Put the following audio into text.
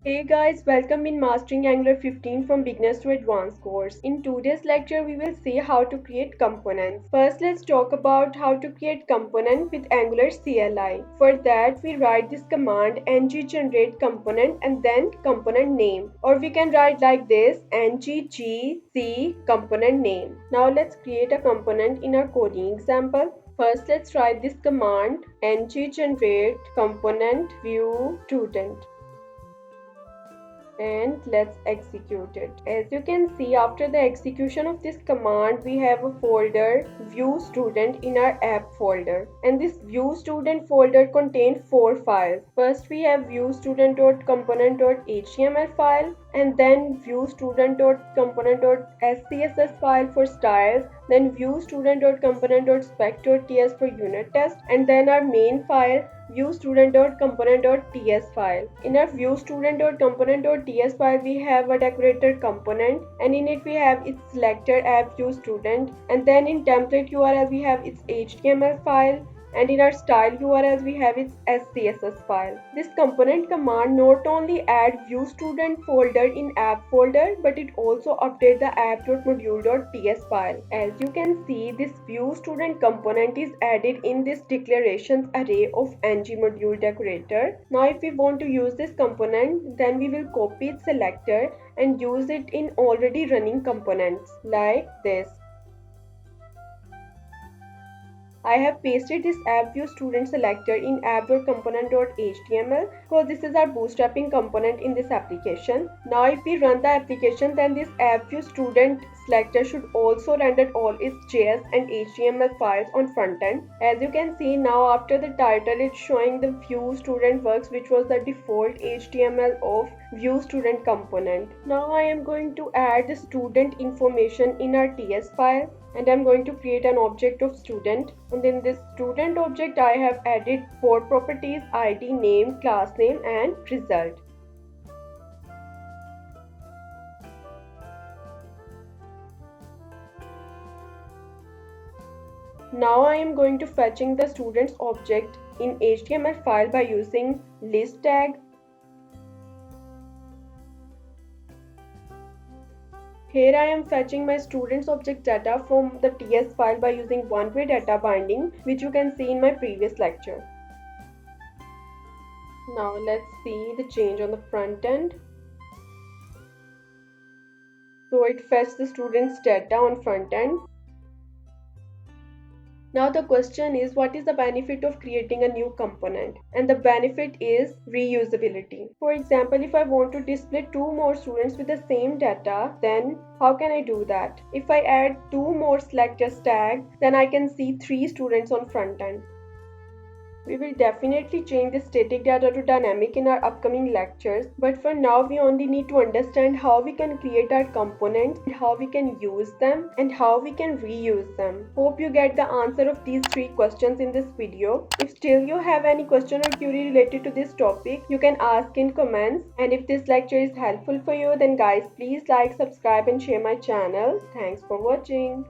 Hey guys, welcome in Mastering Angular 15 from Beginners to Advanced course. In today's lecture, we will see how to create components. First, let's talk about how to create component with Angular CLI. For that, we write this command ng generate component and then component name. Or we can write like this ng gc component name. Now let's create a component in our coding example. First, let's write this command ng generate component view student, and let's execute it. As you can see, after the execution of this command, we have a folder view student in our app folder, and this view student folder contains 4 files. First we have view student.component.html file, and then view student.component.scss file for styles, then view student.component.spec.ts for unit test, and then our main file view student.component.ts file. In our view student.component.ts file, we have a decorator component, and in it we have its selector app view student, and then in template URL we have its HTML file, and in our style URL we have its SCSS file. This component command not only add view student folder in app folder, but it also update the app.module.ts file. As you can see, this view student component is added in this declarations array of ng module decorator. Now if we want to use this component, then we will copy its selector and use it in already running components like this. I have pasted this app view student selector in app.component.html because this is our bootstrapping component in this application. Now if we run the application, then this app view student selector should also render all its JS and HTML files on front end. As you can see now, after the title, it's showing the view student works, which was the default HTML of view student component. Now I am going to add the student information in our TS file, and I'm going to create an object of student, and in this student object I have added 4 properties: ID, name, class name, and result. Now I am going to fetching the students object in HTML file by using list tag. Here I am fetching my students object data from the TS file by using one-way data binding, which you can see in my previous lecture. Now let's see the change on the front end. So it fetched the students data on front end. Now the question is, what is the benefit of creating a new component? And the benefit is reusability. For example, if I want to display 2 more students with the same data, then how can I do that? If I add 2 more selectors tag, then I can see 3 students on front end. We will definitely change the static data to dynamic in our upcoming lectures, but for now we only need to understand how we can create our components, and how we can use them, and how we can reuse them. Hope you get the answer of these 3 questions in this video. If still you have any question or query related to this topic, you can ask in comments. And if this lecture is helpful for you, then guys, please like, subscribe, and share my channel. Thanks for watching.